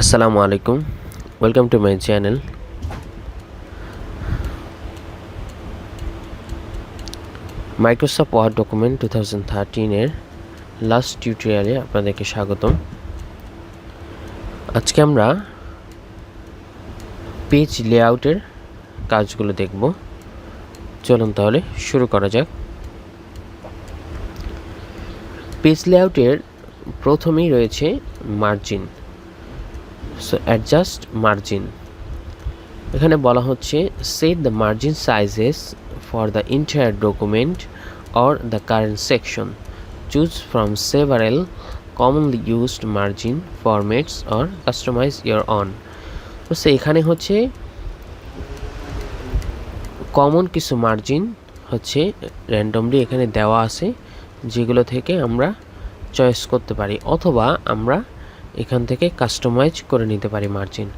Assalamu alaikum. Welcome to my channel. Microsoft Word document 2013 এর last টিউটোরিয়ালে আপনাদেরকে স্বাগতম। আজকে আমরা পেজ লেআউটের কাজগুলো দেখব। চলুন তাহলে শুরু করা যাক। পেজ লেআউটের প্রথমেই রয়েছে মার্জিন। So adjust margin. এখানে বলা হচ্ছে set the margin sizes for the entire document or the current section. Choose from several commonly used margin formats or customize your own. তো এখানে হচ্ছে কমন কিছু মার্জিন হচ্ছে র্যান্ডমলি এখানে দেওয়া আছে, যেগুলো থেকে আমরা চয়েস করতে পারি অথবা আমরা এখান থেকে কাস্টমাইজ করে নিতে পারি মার্জিন।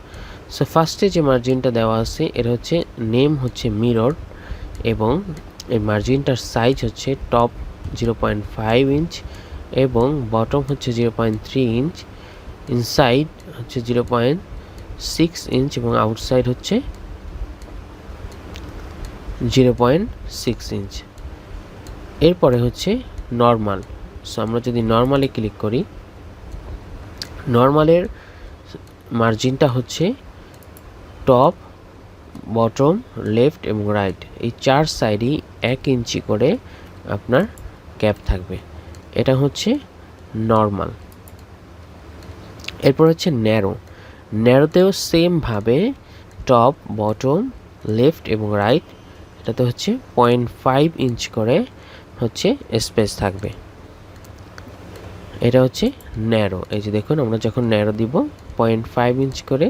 সো ফার্স্টে যে মার্জিনটা দেওয়া আছে এর হচ্ছে নেম হচ্ছে মিরর এবং এই মার্জিনটার সাইজ হচ্ছে টপ 0.5 ইঞ্চ এবং বটম হচ্ছে 0.3 ইঞ্চ, ইনসাইড হচ্ছে 0.6 ইঞ্চ এবং আউটসাইড হচ্ছে 0.6 ইঞ্চ। এরপরে হচ্ছে নর্মাল। সো আমরা যদি নর্মালে ক্লিক করি, নর্মালের মার্জিনটা হচ্ছে টপ, বটম, লেফট এবং রাইট এই চার সাইডই 1 ইঞ্চি করে আপনার গ্যাপ থাকবে। এটা হচ্ছে নর্মাল। এরপর হচ্ছে ন্যারো। ন্যারোতেও সেমভাবে টপ, বটম, লেফট এবং রাইট এটাতে হচ্ছে 0.5 ইঞ্চ করে হচ্ছে স্পেস থাকবে। এটা হচ্ছে ন্যারো। এই যে দেখুন, আমরা যখন ন্যারো দিব 0.5 ইঞ্চ করে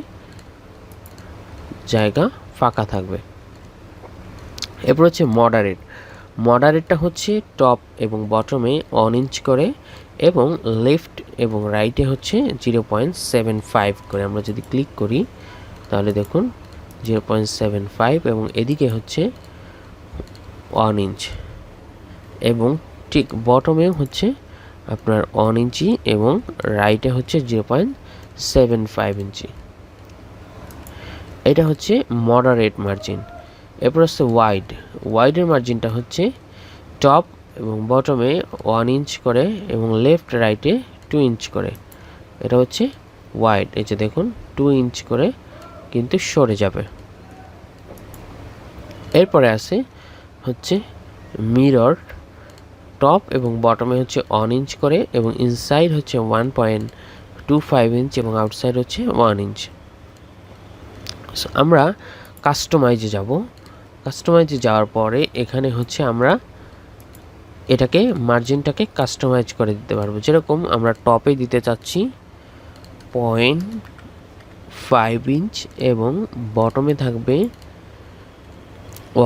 জায়গা ফাঁকা থাকবে। এরপর হচ্ছে মডারেট। মডারেটটা হচ্ছে টপ এবং বটমে 1 ইঞ্চ করে এবং লেফট এবং রাইটে হচ্ছে 0.75 করে। আমরা যদি ক্লিক করি তাহলে দেখুন 0.75 এবং এদিকে হচ্ছে 1 ইঞ্চ এবং ঠিক বটমেও হচ্ছে আপনার 1 ইঞ্চি এবং রাইটে হচ্ছে 0.75 ইঞ্চি। এটা হচ্ছে মডারেট মার্জিন। এরপর হচ্ছে ওয়াইড। ওয়াইডের মার্জিনটা হচ্ছে টপ এবং বটমে 1 ইঞ্চ করে এবং লেফট রাইটে 2 ইঞ্চ করে। এটা হচ্ছে ওয়াইড। এই যে দেখুন 2 ইঞ্চ করে কিন্তু সরে যাবে। এরপরে আছে হচ্ছে মিরর। টপ এবং বটমে হচ্ছে 1 ইঞ্চ করে এবং ইনসাইড হচ্ছে 1.25 ইঞ্চ এবং আউটসাইড হচ্ছে 1 ইঞ্চ। আমরা কাস্টমাইজে যাব। কাস্টমাইজে যাওয়ার পরে এখানে হচ্ছে আমরা এটাকে মার্জিনটাকে কাস্টমাইজ করে দিতে পারবো। যেরকম আমরা টপে দিতে চাচ্ছি 0.5 ইঞ্চ এবং বটমে থাকবে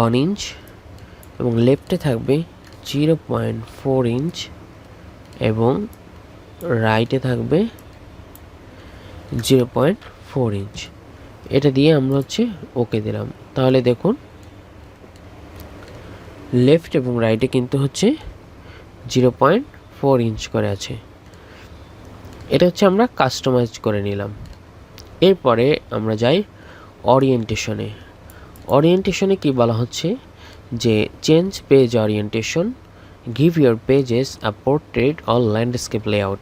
1 ইঞ্চ এবং লেফটে থাকবে 0.4 ইঞ্চ এবং রাইটে থাকবে 0.4 ইঞ্চ। এটা দিয়ে আমরা হচ্ছে ওকে দিলাম। তাহলে দেখুন লেফট এবং রাইটে কিন্তু হচ্ছে 0.4 ইঞ্চ করে আছে। এটা হচ্ছে আমরা কাস্টমাইজ করে নিলাম। এরপরে আমরা যাই ওরিয়েন্টেশনে। ওরিয়েন্টেশনে কি বলা হচ্ছে যে change page orientation, give your pages a portrait or landscape layout.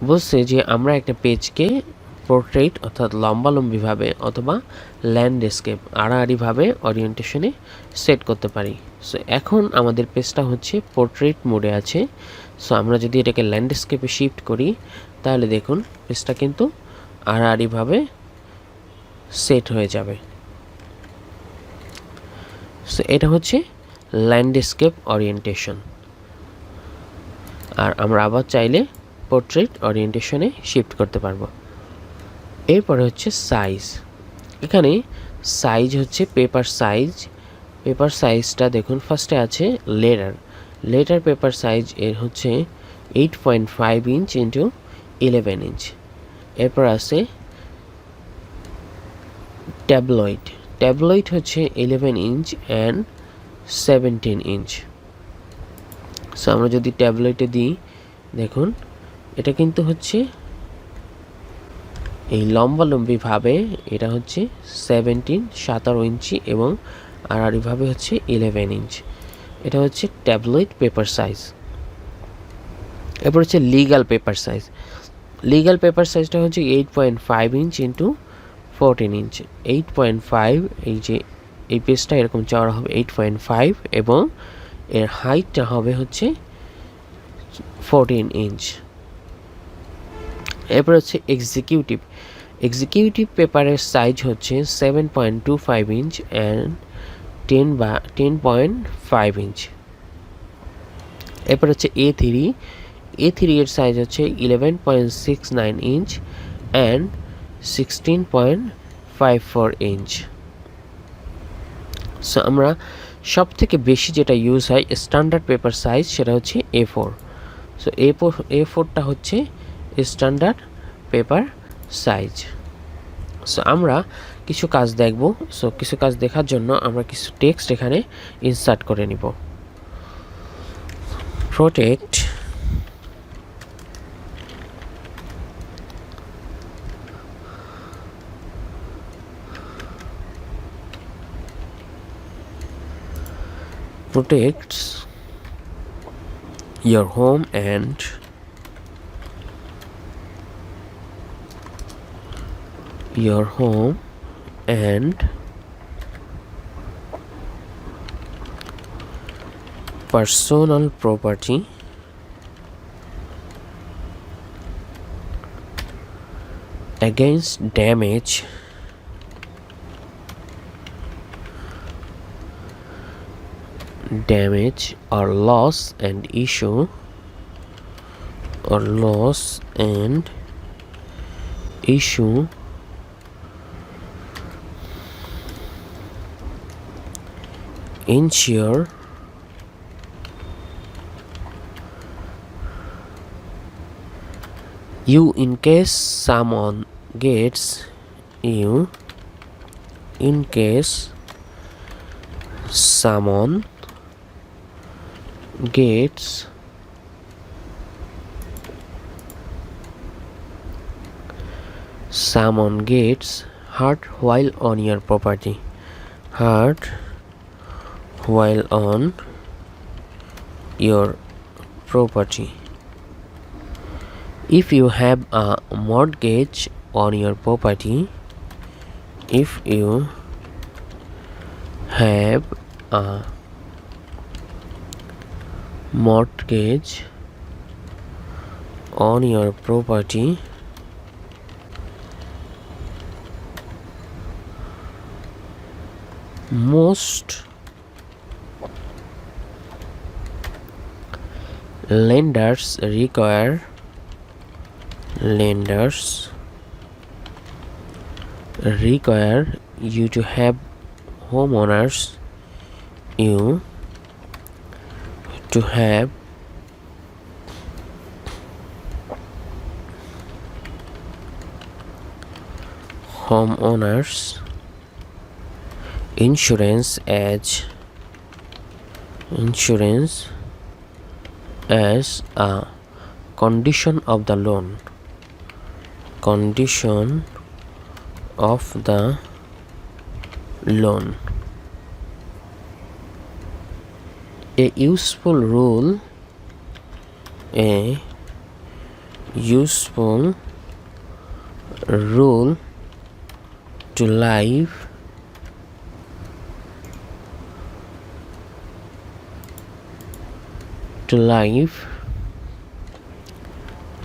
বলছে যে আমরা একটা পেজকে পোর্ট্রেট অর্থাৎ লম্বালম্বিভাবে অথবা ল্যান্ডস্কেপ আড়াআড়িভাবে ওরিয়েন্টেশনে সেট করতে পারি। সো এখন আমাদের পেজটা হচ্ছে পোর্ট্রেট মোডে আছে। সো আমরা যদি এটাকে ল্যান্ডস্কেপে শিফট করি তাহলে দেখুন পেজটা কিন্তু আড়াআড়িভাবে সেট হয়ে যাবে। সো এটা হচ্ছে ল্যান্ডস্কেপ ওরিয়েন্টেশন। আর আমরা আবার চাইলে পোর্ট্রেট ওরিয়েন্টেশনে শিফট করতে পারবো। এরপরে হচ্ছে সাইজ। এখানে সাইজ হচ্ছে পেপার সাইজ। পেপার সাইজটা দেখুন ফার্স্টে আছে লেটার। লেটার পেপার সাইজ এর হচ্ছে 8.5 ইঞ্চ ইন্টু 11 ইঞ্চ। এরপর আছে ট্যাবলয়েড। ট্যাবলয়েড হচ্ছে 11 ইঞ্চ অ্যান্ড 17 ইঞ্চ। সো আমরা যদি ট্যাবলয়েডে দিই দেখুন এটা কিন্তু হচ্ছে এই লম্বালম্বিভাবে এটা হচ্ছে 17 ইঞ্চি এবং আড়াআড়িভাবে হচ্ছে 11 ইঞ্চ। এটা হচ্ছে ট্যাবলয়েড পেপার সাইজ। এরপর হচ্ছে legal paper size. Legal paper সাইজটা হচ্ছে 8.5 ইঞ্চ ইন্টু 14 ইঞ্চ। 8.5, এই যে এই পেজটা এরকম চওড়া হবে 8.5 এবং এর হাইটটা হবে হচ্ছে 14 ইঞ্চ। এরপর হচ্ছে এক্সিকিউটিভ। এক্সিকিউটিভ পেপারের সাইজ হচ্ছে 7.25 ইঞ্চ অ্যান্ড 10.5 ইঞ্চ। এরপর হচ্ছে A3। A3 এর সাইজ হচ্ছে 11.69 ইঞ্চ অ্যান্ড 16.54 ইঞ্চ। সো আমরা সব থেকে বেশি যেটা ইউজ হয় স্ট্যান্ডার্ড পেপার সাইজ, সেটা হচ্ছে A4। সো A4টা হচ্ছে স্ট্যান্ডার্ড পেপার সাইজ। সো আমরা কিছু কাজ দেখব। সো কিছু কাজ দেখার জন্য আমরা কিছু টেক্সট এখানে ইনসার্ট করে নিব। protect protects your home and personal property against damage or loss and issue ensure you in case someone gets hurt while on your property. If you have a mortgage on your property, most lenders require you to have homeowners insurance as a condition of the loan. A useful rule to live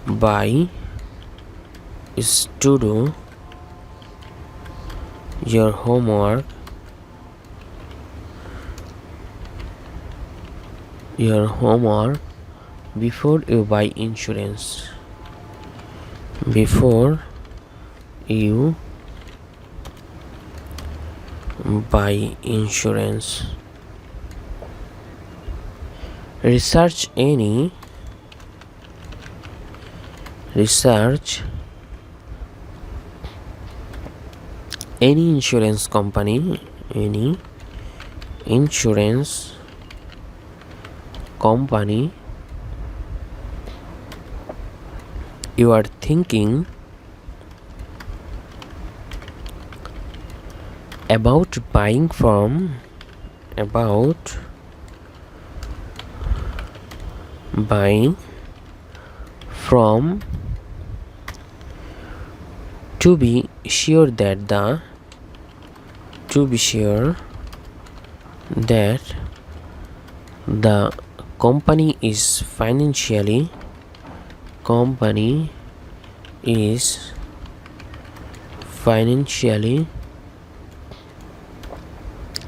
by is to do your homework before you buy insurance. Research any insurance company you are thinking about buying from to be sure that the company is financially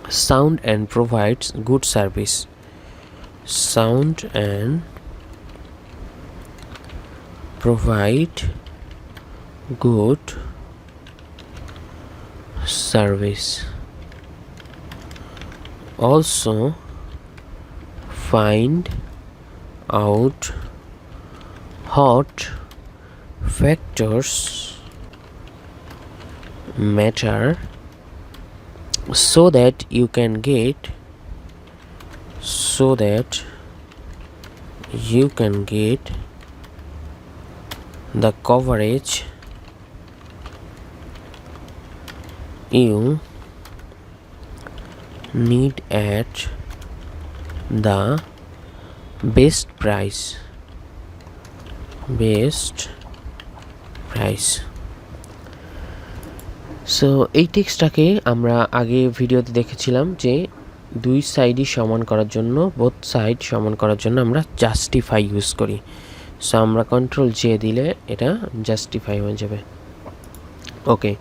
sound and provides good service. Also find out hot factors matter so that you can get the coverage you need at the best price. So এই টেক্সটটাকে আমরা আগে ভিডিওতে দেখেছিলাম যে দুই সাইডই সমান করার জন্য আমরা জাস্টিফাই ইউজ করি। সো আমরা কন্ট্রোল জে দিলে এটা জাস্টিফাই হয়ে যাবে। ওকে,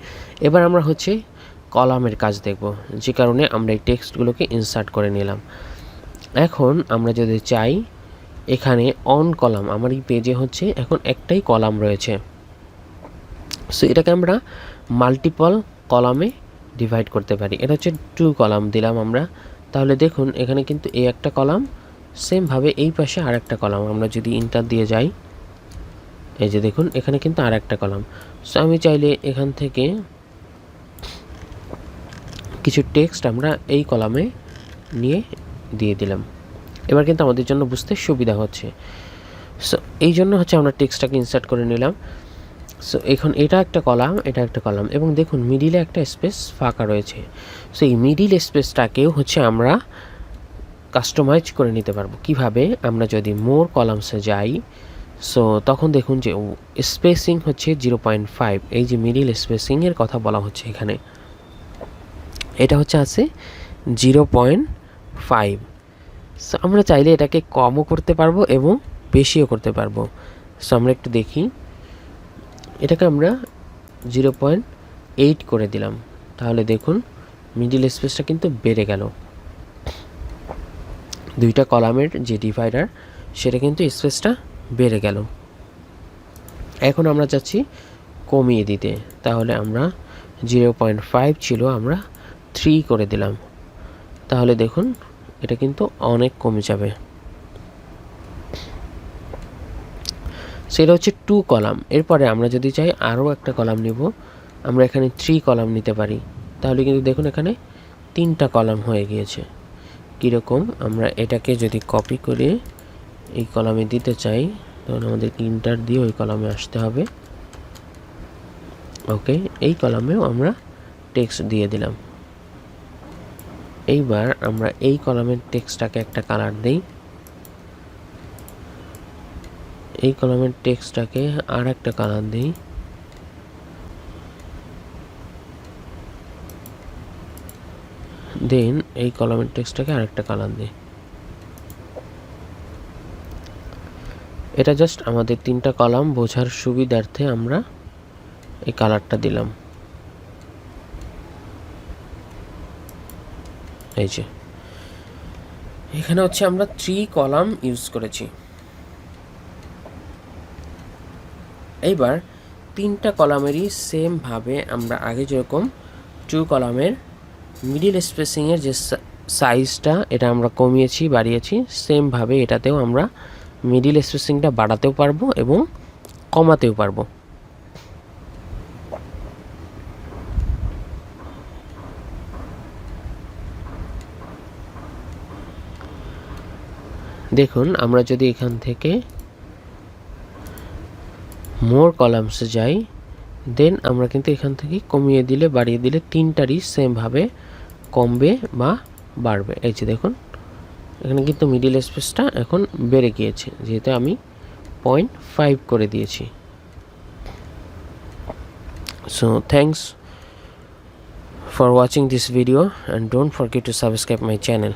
এবার আমরা হচ্ছে কলামের কাজ দেখব, যে কারণে আমরা এই টেক্সটগুলোকে ইনসার্ট করে নিলাম। এখন আমরা যদি চাই এখানে অন কলাম, আমার এই পেজে হচ্ছে এখন একটাই কলাম রয়েছে, সো এটাকে আমরা মাল্টিপল কলামে ডিভাইড করতে পারি। এটা হচ্ছে 2 কলাম দিলাম আমরা। তাহলে দেখুন এখানে কিন্তু এই একটা কলাম, সেমভাবে এই পাশে আর একটা কলাম। আমরা যদি ইন্টার দিয়ে যাই, এই যে দেখুন এখানে কিন্তু আর একটা কলাম। সো আমি চাইলে এখান থেকে কিছু টেক্সট আমরা এই কলামে নিয়ে দিয়ে দিলাম। এবার কিন্তু আমাদের জন্য বুঝতে সুবিধা হচ্ছে। সো এই জন্য হচ্ছে আমরা টেক্সটটাকে ইনসার্ট করে নিলাম। সো এখন এটা একটা কলাম এবং দেখুন মিডিলে একটা স্পেস ফাঁকা রয়েছে। সো এই মিডিল স্পেসটাকেও হচ্ছে আমরা কাস্টমাইজ করে নিতে পারবো। কিভাবে? আমরা যদি মোর কলামসে যাই, সো তখন দেখুন যে স্পেসিং হচ্ছে 0.5, এই যে মিডিল স্পেসিংয়ের কথা বলা হচ্ছে এখানে, এটা হচ্ছে আছে 0.5। সো আমরা চাইলে এটাকে কমও করতে পারবো এবং বেশিও করতে পারবো। সো আমরা একটু দেখি, এটাকে আমরা 0.8 করে দিলাম। তাহলে দেখুন মিডিল স্পেসটা কিন্তু বেড়ে গেল। দুইটা কলামের যে ডিভাইডার সেটা কিন্তু স্পেসটা বেড়ে গেল। এখন আমরা চাচ্ছি কমিয়ে দিতে, তাহলে আমরা 0.5 ছিল, আমরা 3 করে দিলাম। তাহলে দেখুন এটা কিন্তু অনেক কমে যাবে। সেটা হচ্ছে 2 কলাম। এরপরে আমরা যদি চাই আরও একটা কলাম নিব, আমরা এখানে 3 কলাম নিতে পারি। তাহলে কিন্তু দেখুন এখানে 3টা কলাম হয়ে গিয়েছে। কীরকম? আমরা এটাকে যদি কপি করে এই কলামে দিতে চাই, তখন আমাদের ইন্টার দিয়ে ওই কলামে আসতে হবে। ওকে, এই কলামেও আমরা টেক্সট দিয়ে দিলাম। এইবার আমরা এই কলামের টেক্সটটাকে একটা কালার দেই, এই কলামের টেক্সটটাকে আর একটা কালার দিই, দেন এই কলামের টেক্সটটাকে আর একটা কালার দিই। এটা জাস্ট আমাদের 3টা কলাম বোঝার সুবিধার্থে আমরা এই কালারটা দিলাম। এই যে এখানে হচ্ছে আমরা 3 কলাম ইউজ করেছি। এইবার 3টা কলামেরই সেম ভাবে আমরা আগে যেরকম 2 কলামের মিডিল স্পেসিংয়ের যে সাইজটা এটা আমরা কমিয়েছি বাড়িয়েছি, সেম ভাবে এটাতেও আমরা মিডিল স্পেসিংটা বাড়াতেও পারবো এবং কমাতেও পারবো। দেখুন আমরা যদি এখান থেকে মোর কলামসে যাই, দেন আমরা কিন্তু এখান থেকে কমিয়ে দিলে বাড়িয়ে দিলে তিনটারই সেমভাবে কমবে বা বাড়বে। এই যে দেখুন এখানে কিন্তু মিডিল স্পেসটা এখন বেড়ে গিয়েছে, যেহেতু আমি 0.5 করে দিয়েছি। So thanks for watching this video and don't forget to subscribe my channel.